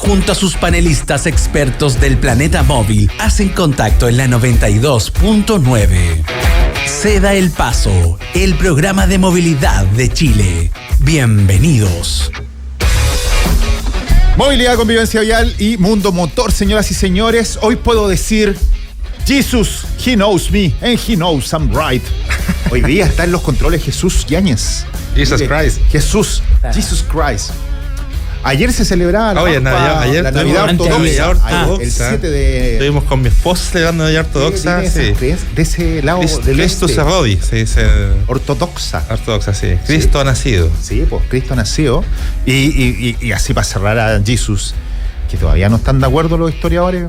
junto a sus panelistas expertos del planeta móvil, hacen contacto en la 92.9. Ceda el Paso, el programa de movilidad de Chile. Bienvenidos. Movilidad, convivencia vial y mundo motor, señoras y señores. Hoy puedo decir, Jesus, He knows me and He knows I'm right. Hoy día está en los controles Jesús Yáñez. Jesus Christ. Jesus Christ. Ayer se celebraba la Navidad ortodoxa. El 7 de... Estuvimos con mi esposa celebrando la Navidad ortodoxa. De ese lado del Cristo se rodi, se dice. Ortodoxa, sí. Cristo ha nacido. Sí, pues Cristo ha nacido. Y así para cerrar a Jesus, que todavía no están de acuerdo los historiadores.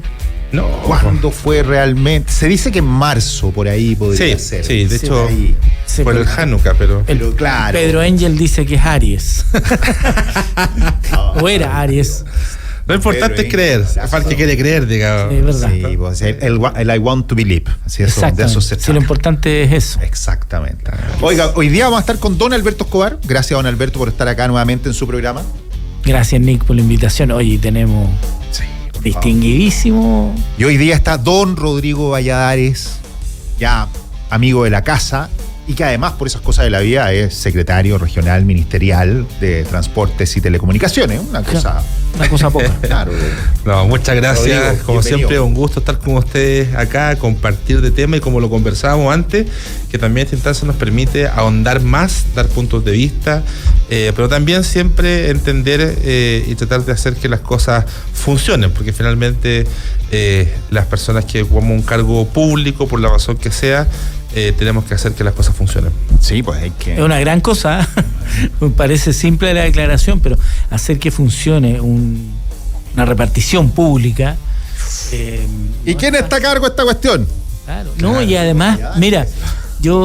No. ¿Cuándo fue realmente? Se dice que en marzo por ahí podría ser. Sí, de hecho, por el Hanukkah, pero claro. Pedro Engel dice que es Aries. O era Aries. Lo importante es creer, para el que quiere creer, digamos. Sí, es verdad. Sí, pues, el I want to believe. Así de eso se trata. Sí, lo importante es eso. Exactamente. Oiga, hoy día vamos a estar con don Alberto Escobar. Gracias, don Alberto, por estar acá nuevamente en su programa. Gracias, Nick, por la invitación. Hoy tenemos distinguidísimo. Y hoy día está don Rodrigo Valladares, ya amigo de la casa, y que además por esas cosas de la vida es secretario regional ministerial de Transportes y Telecomunicaciones. Una cosa poca. Claro. No, muchas gracias. Rodrigo, como bienvenido. siempre, un gusto estar con ustedes acá, compartir de tema y como lo conversábamos antes, que también esta instancia nos permite ahondar más, dar puntos de vista, pero también siempre entender y tratar de hacer que las cosas funcionen, porque finalmente las personas que ocupamos un cargo público, por la razón que sea, tenemos que hacer que las cosas funcionen. Sí, pues hay que... Es una gran cosa. Me parece simple la declaración, pero hacer que funcione una repartición pública. ¿Y quién está a cargo de esta cuestión? Claro. No, y además, mira,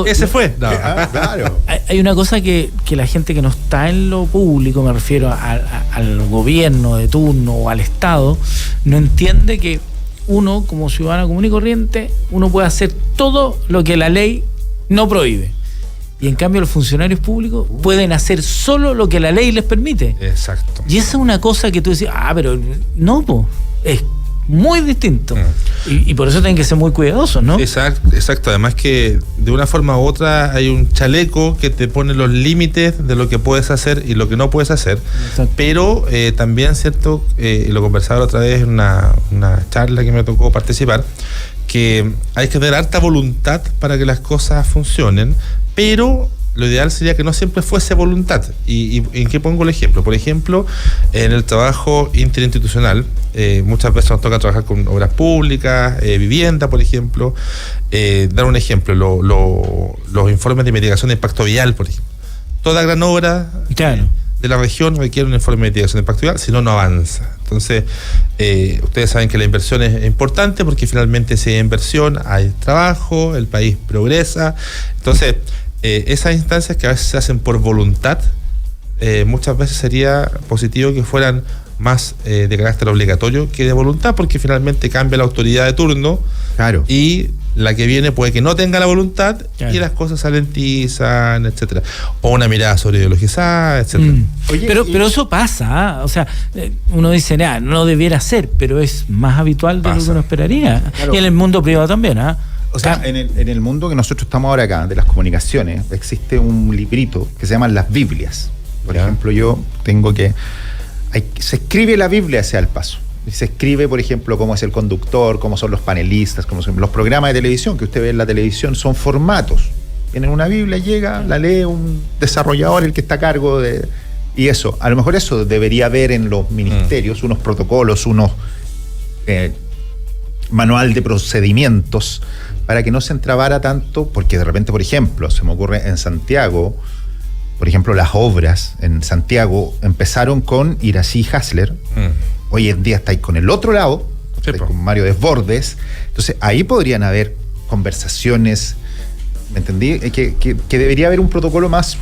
Ese fue. No. Claro. Hay una cosa que la gente que no está en lo público, me refiero al gobierno de turno o al Estado, no entiende que uno, como ciudadano común y corriente, uno puede hacer todo lo que la ley no prohíbe. Y en cambio los funcionarios públicos pueden hacer solo lo que la ley les permite. Exacto. Y esa es una cosa que tú decís, pero no, es muy distinto. Y por eso tienen que ser muy cuidadosos, ¿no? Exacto. Además que de una forma u otra hay un chaleco que te pone los límites de lo que puedes hacer y lo que no puedes hacer. Exacto. Pero también, cierto, lo conversaba la otra vez en una charla que me tocó participar, que hay que tener harta voluntad para que las cosas funcionen, pero lo ideal sería que no siempre fuese voluntad. ¿Y en qué pongo el ejemplo? Por ejemplo, en el trabajo interinstitucional, muchas veces nos toca trabajar con obras públicas, vivienda, por ejemplo. Dar un ejemplo, los informes de mitigación de impacto vial, por ejemplo. Toda gran obra de la región requiere un informe de mitigación de impacto vial, si no, no avanza. Entonces, ustedes saben que la inversión es importante porque finalmente si hay inversión, hay trabajo, el país progresa. Entonces, esas instancias que a veces se hacen por voluntad, muchas veces sería positivo que fueran más de carácter obligatorio que de voluntad, porque finalmente cambia la autoridad de turno. Claro. Y la que viene puede que no tenga la voluntad, claro, y las cosas se alentizan, etcétera. O una mirada sobre ideologizada, etcétera. Oye, pero eso pasa, ¿eh? O sea, uno dice, no debiera ser, pero es más habitual de lo que uno esperaría. Claro. Y en el mundo privado también, ¿eh? O sea, en el mundo que nosotros estamos ahora acá, de las comunicaciones, existe un librito que se llaman las Biblias. Por ejemplo, yo tengo que... se escribe la Biblia hacia el paso. Se escribe, por ejemplo, cómo es el conductor, cómo son los panelistas, cómo son los programas de televisión que usted ve en la televisión, son formatos. Tienen una Biblia, llega, la lee un desarrollador, el que está a cargo de... Y eso, a lo mejor eso debería haber en los ministerios, unos protocolos, unos manual de procedimientos, para que no se entrabara tanto, porque de repente, por ejemplo, se me ocurre en Santiago, por ejemplo, las obras en Santiago empezaron con Irací Hasler. Hoy en día estáis con el otro lado, con Mario Desbordes. Entonces, ahí podrían haber conversaciones, ¿me entendí? Que debería haber un protocolo más...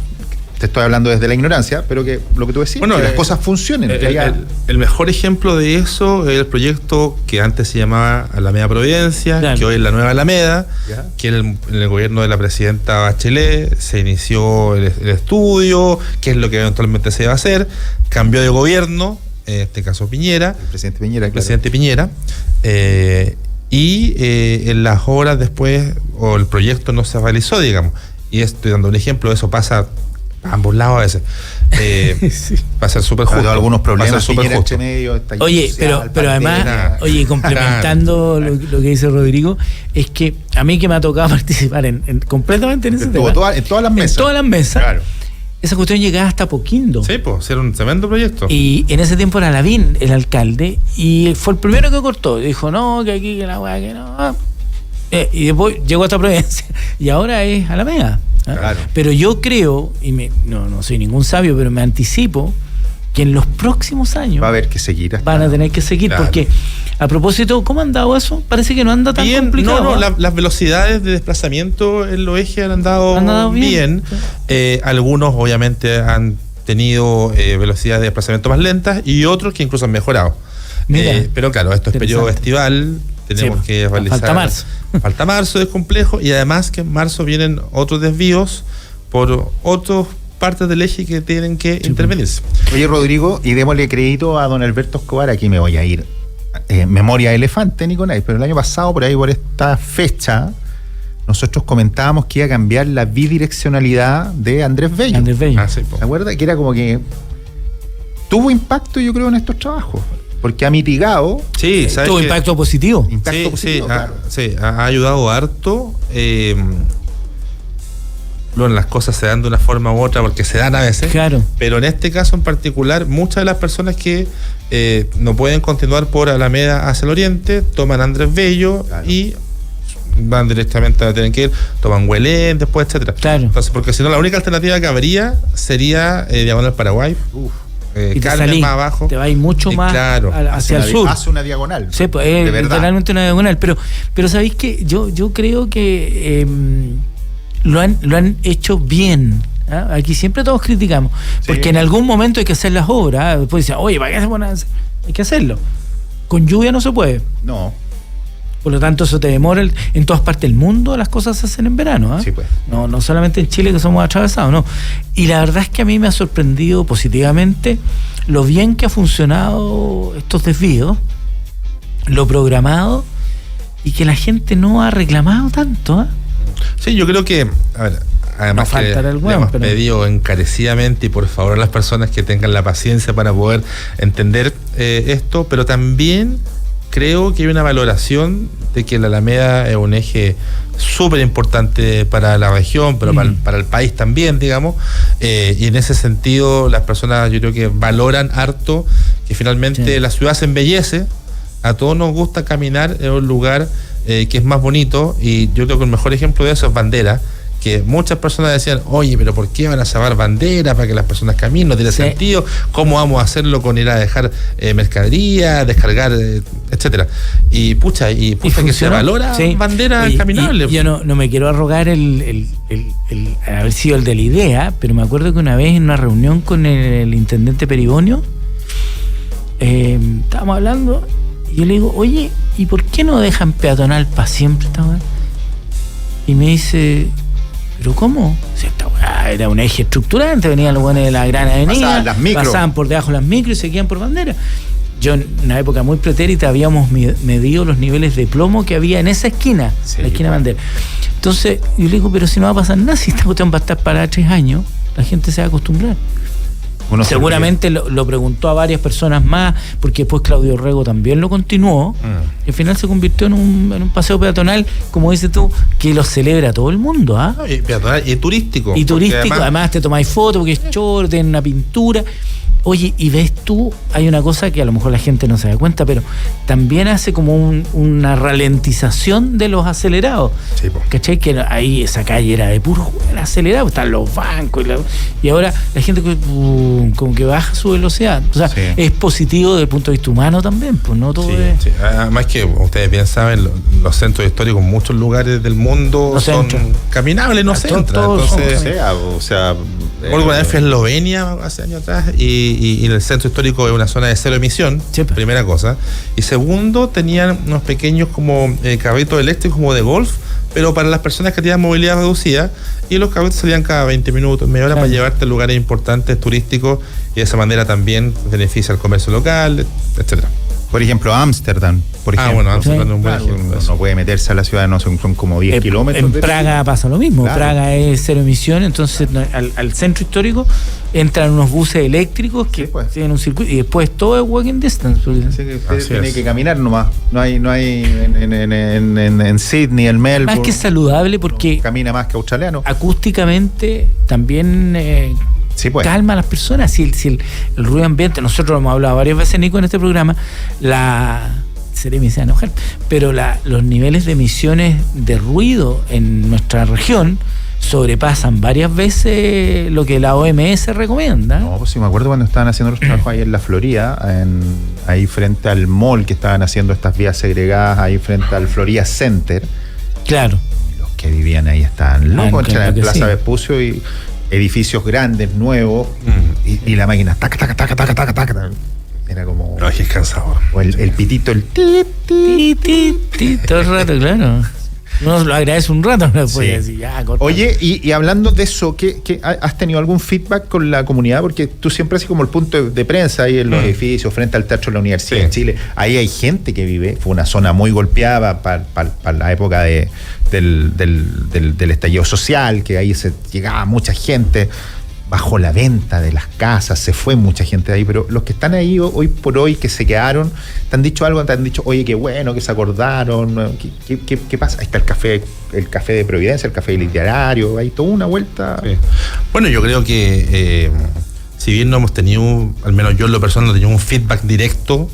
Te estoy hablando desde la ignorancia, pero que lo que tú decís, que las cosas funcionen. El mejor ejemplo de eso es el proyecto que antes se llamaba Alameda Providencia, claro, que hoy es la nueva Alameda, que en el gobierno de la presidenta Bachelet se inició el estudio, qué es lo que eventualmente se iba a hacer, cambió de gobierno, en este caso Piñera, El presidente Piñera, el presidente Piñera, y en las horas después, o el proyecto no se realizó, digamos. Y estoy dando un ejemplo, eso pasa a ambos lados a veces. Sí. Va a ser súper justo. algunos problemas va a ser súper Piñera justo. entre medio, estallido Oye, social, pero además, pandemia. complementando lo que dice Rodrigo, es que a mí que me ha tocado participar completamente en ese Estuvo tema. en todas las mesas. En todas las mesas. Claro. Esa cuestión llegaba hasta Poquindo. Sí, pues, era un tremendo proyecto. Y en ese tiempo era Lavín el alcalde, y fue el primero que cortó. Dijo, no, que aquí, que la weá, que no. Y después llegó hasta Providencia. Y ahora es Alameda. Claro. Pero yo creo, y no soy ningún sabio, pero me anticipo que en los próximos años Va a haber que seguir. hasta- van a tener que seguir, Claro. porque a propósito, ¿cómo ha andado eso? Parece que no anda tan Bien, complicado. ¿Ah? las velocidades de desplazamiento en los ejes han andado bien. Algunos obviamente han tenido velocidades de desplazamiento más lentas y otros que incluso han mejorado. Mira, pero claro, esto es periodo estival, tenemos Sí, que realizar. falta marzo. Falta marzo, es complejo, y además que en marzo vienen otros desvíos por otras partes del eje que tienen que intervenirse. Oye, Rodrigo, y démosle crédito a don Alberto Escobar. Aquí me voy a ir. Memoria de elefante, Nicolás, pero el año pasado, por ahí, por esta fecha, nosotros comentábamos que iba a cambiar la bidireccionalidad de Andrés Bello. Andrés Bello. Sí, po. ¿Se acuerda? Que era como que tuvo impacto, yo creo, en estos trabajos. Porque ha mitigado Sí, ¿sabes Tuvo qué? impacto positivo. impacto positivo, claro. Ha ayudado harto. Bueno, las cosas se dan de una forma u otra porque se dan a veces. Claro. Pero en este caso en particular, muchas de las personas que no pueden continuar por Alameda hacia el oriente, toman Andrés Bello Claro. y van directamente a tener que ir, toman Huelén, después, etcétera. Claro. Entonces, porque si no, la única alternativa que habría sería Diagonal Paraguay. Uf. Y te Carnes salís, más abajo. te vas a ir mucho Y más claro, hacia el Hace sur. Hace una diagonal. Sí, pues de es verdad. literalmente una diagonal. Pero ¿sabéis qué? Yo creo que lo han hecho bien. ¿Ah? Aquí siempre todos criticamos. Porque Sí. en algún momento hay que hacer las obras. ¿Ah? Después dicen, oye, ¿para qué se ponen a hacer? Hay que hacerlo. Con lluvia no se puede. No, Por lo tanto, eso te demora. En todas partes del mundo las cosas se hacen en verano. ¿Ah? sí, pues. No solamente en Chile que somos atravesados, no. Y la verdad es que a mí me ha sorprendido positivamente lo bien que ha funcionado estos desvíos, lo programado, y que la gente no ha reclamado tanto. Sí, yo creo que, a ver, además No que faltará el le hueón, hemos pero- pedido encarecidamente y por favor a las personas que tengan la paciencia para poder entender esto, pero también creo que hay una valoración de que la Alameda es un eje súper importante para la región, pero para el país también, digamos, y en ese sentido las personas yo creo que valoran harto que finalmente Sí. la ciudad se embellece. A todos nos gusta caminar en un lugar que es más bonito, y yo creo que el mejor ejemplo de eso es Bandera, que muchas personas decían, oye, pero ¿por qué van a salvar Bandera para que las personas caminen? No tiene Sí. sentido. ¿Cómo vamos a hacerlo con ir a dejar mercadería, descargar, etcétera? Y pucha que se funcionó. valora Sí. Bandera Oye, caminable. y yo no me quiero arrogar el haber sido el de la idea, pero me acuerdo que una vez en una reunión con el intendente Peribonio, estábamos hablando, y yo le digo, oye, ¿y por qué no dejan peatonal para siempre esta weá? Y me dice, ¿pero cómo? Si esta weá era un eje estructurante, venían los buenos de la gran avenida, Pasaban las micros. pasaban por debajo las micros y seguían por Bandera. Yo en una época muy pretérita habíamos medido los niveles de plomo que había en esa esquina, Sí, la esquina de bueno. Bandera. Entonces yo le digo, pero si no va a pasar nada, si esta cuestión va a estar para 3 años, la gente se va a acostumbrar. Uno se Seguramente lo preguntó a varias personas más, porque después Claudio Rego también lo continuó. Y al final se convirtió en un paseo peatonal, como dices tú, que lo celebra todo el mundo. ¿Ah? No, y peatonal y turístico. Y porque turístico, además te tomáis fotos porque es choro, tiene una pintura. Oye, y ves tú, hay una cosa que a lo mejor la gente no se da cuenta, pero también hace como una ralentización de los acelerados. Sí, po. ¿Cachai? Que ahí esa calle era de puro acelerado, están los bancos y ahora la gente como que baja su velocidad. O sea, Sí. es positivo desde el punto de vista humano también, pues no todo Sí, es... sí. Además que ustedes bien saben, los centros históricos en muchos lugares del mundo No son centran. caminables, no se entra. Todos son Entonces, o sea, Alguna vez fui a Eslovenia hace años atrás y el centro histórico es una zona de cero emisión, primera cosa. Y segundo, tenían unos pequeños como carritos eléctricos como de golf, pero para las personas que tenían movilidad reducida, y los carritos salían cada 20 minutos, media hora, para llevarte a lugares importantes turísticos, y de esa manera también beneficia al comercio local, etcétera. Por ejemplo, Ámsterdam. Ámsterdam es un buen ejemplo. No puede meterse a la ciudad, no son como 10 kilómetros. En Praga pasa lo mismo. Claro. Praga es cero emisión, entonces al centro histórico entran unos buses eléctricos que tienen un circuito y después todo es walking distance. Así que usted tiene que caminar nomás. No hay en Sydney, en Melbourne. Más que saludable porque camina más que australiano. Acústicamente también calma a las personas. Si el ruido ambiente, nosotros lo hemos hablado varias veces, Nico, en este programa, Seremi se va a enojar, pero los niveles de emisiones de ruido en nuestra región sobrepasan varias veces lo que la OMS recomienda. No, pues sí, me acuerdo cuando estaban haciendo los trabajos ahí en la Florida, ahí frente al mall que estaban haciendo estas vías segregadas, ahí frente al Florida Center. Claro. Los que vivían ahí estaban locos, en Plaza Vespucio y edificios grandes, nuevos, y la máquina taca. Era como... Ay, es cansador. O el pitito, el ti, todo el rato, claro. Uno lo agradece un rato, no puede decir, ya, corta. Oye, y hablando de eso, ¿qué has tenido algún feedback con la comunidad? Porque tú siempre haces como el punto de prensa ahí en los edificios, frente al Teatro de la Universidad de Chile. Ahí hay gente que vive, fue una zona muy golpeada para la época del estallido social, que ahí llegaba mucha gente, bajó la venta de las casas, se fue mucha gente de ahí, pero los que están ahí hoy por hoy, que se quedaron, ¿te han dicho algo? ¿Te han dicho, oye, qué bueno, que se acordaron? ¿Qué pasa? Ahí está el café de Providencia, el café literario, hay toda una vuelta. Sí. Bueno, yo creo que si bien no hemos tenido, al menos yo en lo personal, no he tenido un feedback directo,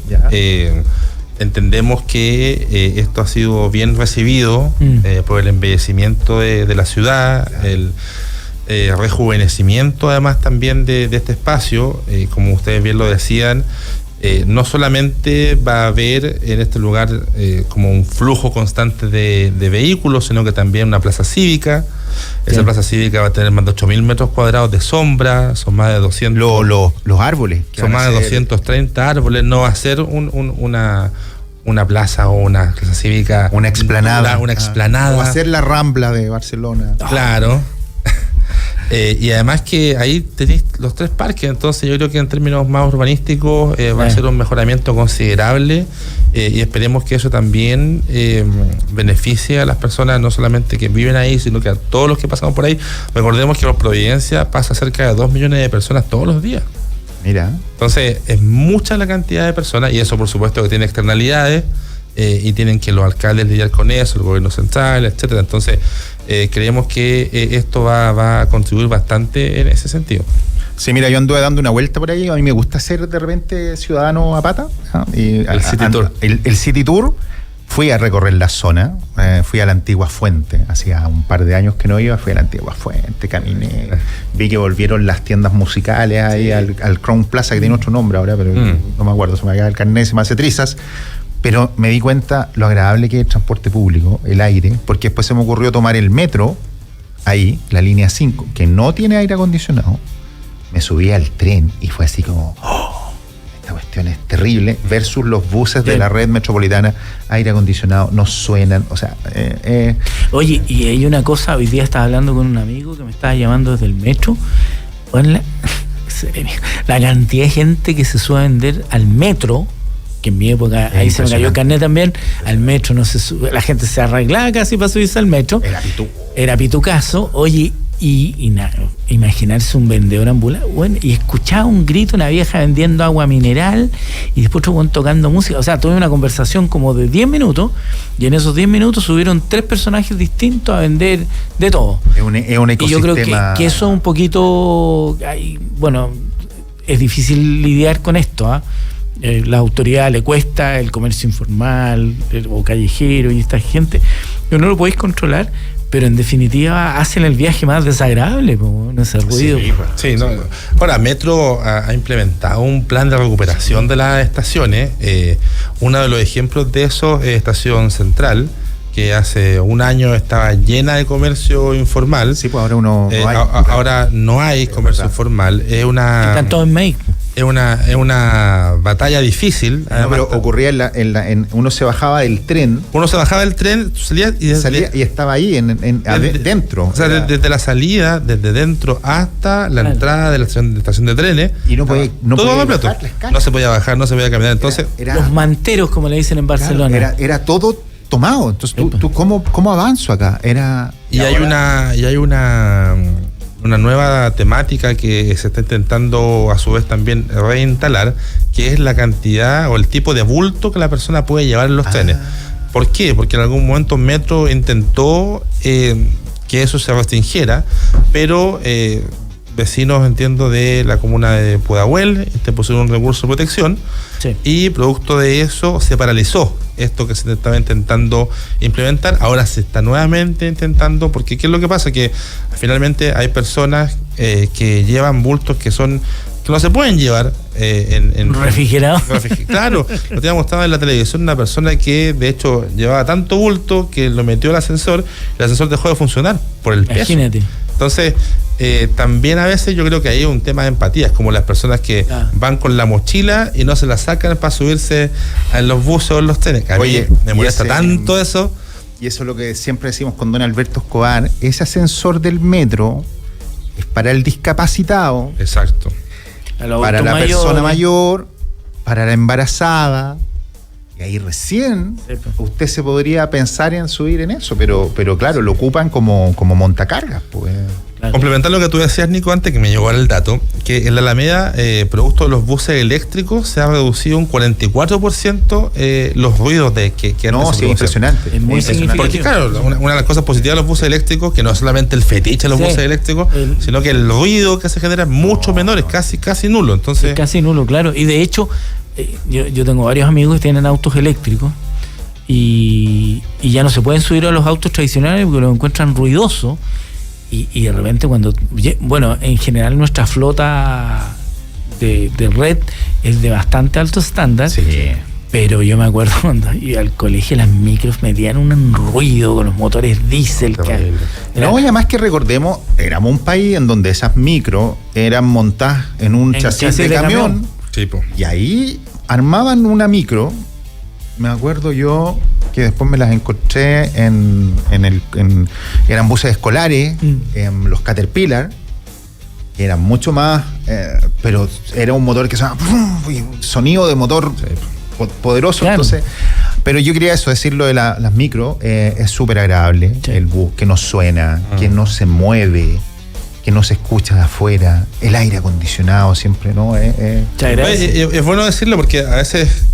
entendemos que esto ha sido bien recibido por el embellecimiento de la ciudad, el rejuvenecimiento además también de este espacio, como ustedes bien lo decían, no solamente va a haber en este lugar como un flujo constante de vehículos, sino que también una plaza cívica. Esa plaza cívica va a tener más de 8.000 metros cuadrados de sombra, son más de 200... Los árboles. Son más de 230 árboles, no va a ser una plaza o una plaza cívica... Una explanada. Una explanada. O va a ser la Rambla de Barcelona. Claro. Y además que ahí tenéis los 3 parques, entonces yo creo que en términos más urbanísticos va a ser un mejoramiento considerable, y esperemos que eso también beneficie a las personas, no solamente que viven ahí, sino que a todos los que pasamos por ahí. Recordemos que por Providencia pasa cerca de 2 millones de personas todos los días. Mira. Entonces es mucha la cantidad de personas, y eso por supuesto que tiene externalidades, y tienen que los alcaldes lidiar con eso, el gobierno central, etcétera. Entonces creemos que esto va a contribuir bastante en ese sentido. Sí, mira, yo anduve dando una vuelta por ahí. A mí me gusta ser de repente ciudadano a pata. Y el City Tour. El City Tour. Fui a recorrer la zona, fui a la Antigua Fuente, hacía un par de años que no iba, fui a la Antigua Fuente, caminé, vi que volvieron las tiendas musicales ahí al Crown Plaza, que tiene otro nombre ahora, pero no me acuerdo, se me acaba el carnet, se me hace trizas. Pero me di cuenta lo agradable que es el transporte público, el aire, porque después se me ocurrió tomar el metro, ahí, la línea 5, que no tiene aire acondicionado. Me subí al tren y fue así como, esta cuestión es terrible, versus los buses de la red metropolitana, aire acondicionado, no suenan, o sea... Oye, y hay una cosa, hoy día estaba hablando con un amigo que me estaba llamando desde el metro, la cantidad de gente que se sube a vender al metro, que en mi época ahí se me cayó el carnet también, al metro no se sube, la gente se arreglaba casi para subirse al metro, era pitucazo. Oye, y imaginarse un vendedor ambulante, bueno, y escuchaba un grito, una vieja vendiendo agua mineral, y después otro tocando música. O sea, tuve una conversación como de 10 minutos, y en esos 10 minutos subieron 3 personajes distintos a vender de todo. Es un ecosistema. Y yo creo que eso es un poquito, bueno, es difícil lidiar con esto, la autoridad le cuesta, el comercio informal o callejero y esta gente, pero no lo podéis controlar, pero en definitiva hacen el viaje más desagradable, ese ruido. Sí, no. Ahora, Metro ha implementado un plan de recuperación de las estaciones. Uno de los ejemplos de eso es Estación Central, que hace un año estaba llena de comercio informal. Sí, pues ahora no hay. Ahora no hay comercio informal. Están todos en Make. Es una batalla difícil. No, pero ocurría uno se bajaba del tren. Uno se bajaba del tren, salía y estaba ahí dentro. O sea, desde la salida, desde dentro hasta la entrada de la estación de trenes. Y no podía bajar. No se podía bajar, no se podía caminar. Entonces, los manteros, como le dicen en Barcelona. Claro, era todo tomado. Entonces, ¿tú cómo avanzo acá? Hay una nueva temática que se está intentando a su vez también reinstalar, que es la cantidad o el tipo de bulto que la persona puede llevar en los trenes. ¿Por qué? Porque en algún momento Metro intentó que eso se restringiera, pero vecinos, entiendo, de la comuna de Pudahuel pusieron un recurso de protección, sí, y producto de eso se paralizó esto que se estaba intentando implementar. Ahora se está nuevamente intentando, porque ¿qué es lo que pasa? Que finalmente hay personas que llevan bultos que no se pueden llevar en refrigerado. Claro, lo tenía mostrado en la televisión una persona que de hecho llevaba tanto bulto que lo metió al ascensor y el ascensor dejó de funcionar por el peso. Imagínate. Entonces, también a veces yo creo que hay un tema de empatía, es como las personas que van con la mochila y no se la sacan para subirse en los buses o en los trenes. A mí me molesta tanto eso. Y eso es lo que siempre decimos con don Alberto Escobar: ese ascensor del metro es para el discapacitado. Exacto. Para la persona mayor, para la embarazada. Y ahí recién usted se podría pensar en subir en eso, pero claro, lo ocupan como montacargas, pues. Claro. Complementar lo que tú decías, Nico, antes que me llegó el dato, que en la Alameda, producto de los buses eléctricos, se ha reducido un 44% los ruidos que no, sí, impresionante. Es muy significativo. Porque claro, una de las cosas positivas de los buses eléctricos, que no es solamente el fetiche de los buses eléctricos, sino que el ruido que se genera es mucho menor, es casi nulo. Entonces, es casi nulo, claro. Y de hecho, yo tengo varios amigos que tienen autos eléctricos y ya no se pueden subir a los autos tradicionales porque los encuentran ruidosos. Y de repente en general nuestra flota de red es de bastante alto estándar, sí, pero yo me acuerdo cuando iba al colegio, las micros metían un ruido con los motores diésel. No, y además que recordemos, éramos un país en donde esas micros eran montadas en un chasis de camión. Sí, y ahí armaban una micro. Me acuerdo yo que después me las encontré eran buses escolares, los Caterpillar, que eran mucho más, pero era un motor que sonaba, sonido de motor poderoso, claro. Entonces, pero yo quería decirlo de las micro, es súper agradable, sí, el bus, que no suena, que no se mueve, que no se escucha de afuera, el aire acondicionado siempre, ¿no? Es bueno decirlo porque a veces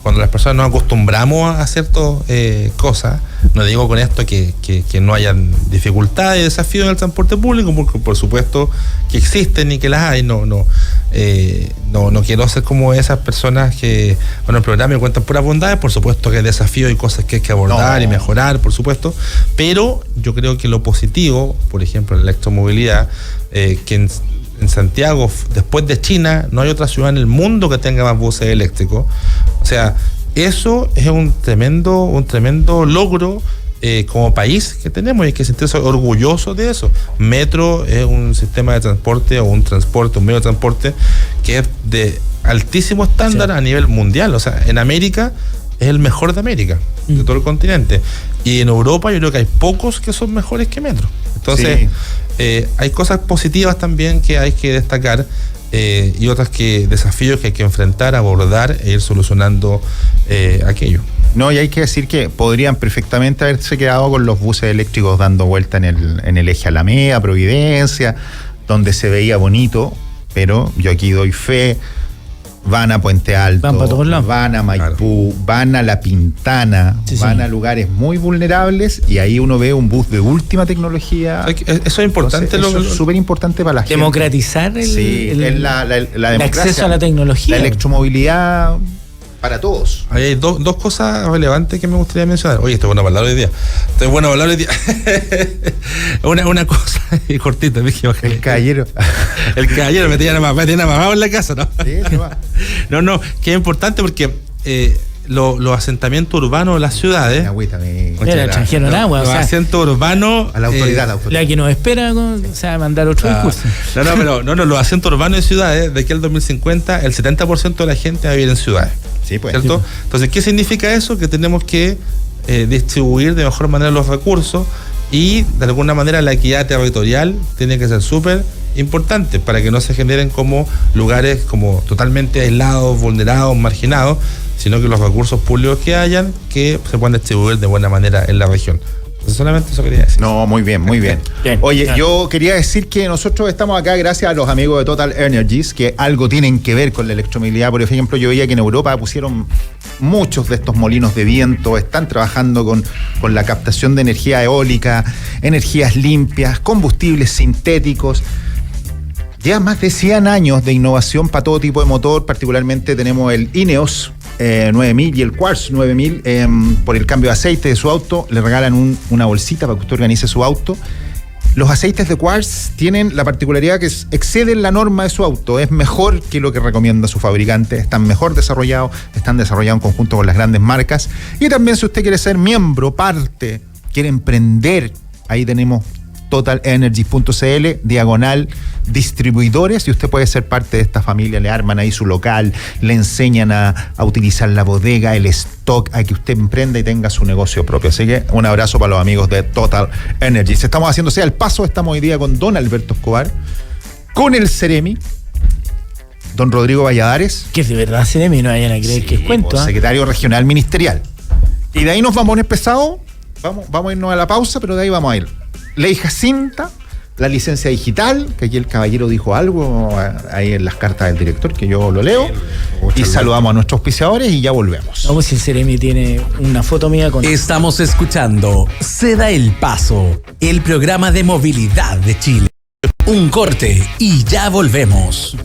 cuando las personas nos acostumbramos a ciertas cosas, no digo con esto que no hayan dificultades y desafíos en el transporte público, porque por supuesto que existen y que las hay, no quiero ser como esas personas que, en el programa me cuentan puras bondades, por supuesto que hay desafíos y cosas que hay que abordar y mejorar, por supuesto, pero yo creo que lo positivo, por ejemplo, en la electromovilidad, que en Santiago, después de China, no hay otra ciudad en el mundo que tenga más buses eléctricos. O sea, eso es un tremendo logro como país que tenemos, y hay que sentirse orgulloso de eso. Metro es un sistema de transporte un medio de transporte que es de altísimo estándar, sí, a nivel mundial. O sea, en América es el mejor de América, de todo el continente. Y en Europa yo creo que hay pocos que son mejores que Metro. Entonces, sí, hay cosas positivas también que hay que destacar, y otras desafíos que hay que enfrentar, abordar e ir solucionando aquello. No, y hay que decir que podrían perfectamente haberse quedado con los buses eléctricos dando vuelta en el eje Alameda, Providencia, donde se veía bonito, pero yo aquí doy fe. Van a Puente Alto, van para todos lados, van a Maipú, claro, van a La Pintana, sí, van a lugares muy vulnerables, y ahí uno ve un bus de última tecnología. Eso es importante. Eso es súper importante para la gente. Democratizar el acceso a la tecnología. La electromovilidad para todos. Ahí hay dos cosas relevantes que me gustaría mencionar. Oye, esto es bueno para hablar hoy día. Una cosa cortita, dije. El caballero. El caballero me tiene mamado en la casa, ¿no? Sí, no, que es importante porque los asentamientos urbanos de las ciudades. Agüita, Era extranjero en agua. Los asientos urbanos. a la autoridad, La que nos espera, o sea, mandar otro discurso. Los asientos urbanos de ciudades, de aquí al 2050, el 70% de la gente va a vivir en ciudades. Sí, pues. ¿Cierto? Entonces, ¿qué significa eso? Que tenemos que distribuir de mejor manera los recursos y, de alguna manera, la equidad territorial tiene que ser súper importante para que no se generen como lugares como totalmente aislados, vulnerados, marginados, sino que los recursos públicos que hayan, que se puedan distribuir de buena manera en la región. Entonces, solamente eso quería decir. No, muy bien, muy bien. Bien, Oye, bien. yo quería decir que nosotros estamos acá gracias a los amigos de Total Energies, que algo tienen que ver con la electromovilidad. Por ejemplo, yo veía que en Europa pusieron muchos de estos molinos de viento, están trabajando con la captación de energía eólica, energías limpias, combustibles sintéticos. Lleva más de 100 años de innovación para todo tipo de motor, particularmente tenemos el Ineos 9000 y el Quartz 9000 por el cambio de aceite de su auto, le regalan una bolsita para que usted organice su auto. Los aceites de Quartz tienen la particularidad que exceden la norma de su auto, es mejor que lo que recomienda su fabricante, están mejor desarrollados, están desarrollados en conjunto con las grandes marcas. Y también si usted quiere ser miembro, parte, quiere emprender, ahí tenemos totalenergies.cl/distribuidores y usted puede ser parte de esta familia, le arman ahí su local, le enseñan a utilizar la bodega, el stock, a que usted emprenda y tenga su negocio propio. Así que un abrazo para los amigos de Total Energies. Estamos haciendo Sea el Paso, estamos hoy día con don Alberto Escobar, con el Ceremi, don Rodrigo Valladares, Que de verdad Ceremi, no vayan a creer que es cuento. secretario regional ministerial. Y de ahí nos vamos empezado, vamos a irnos a la pausa, pero de ahí vamos a ir. Ley Jacinta, la licencia digital, que aquí el caballero dijo algo ahí en las cartas del director, que yo lo leo. Y saludamos a nuestros auspiciadores y ya volvemos. Vamos, si el Ceremi tiene una foto mía con... Estamos escuchando Se da el Paso, el programa de movilidad de Chile. Un corte y ya volvemos.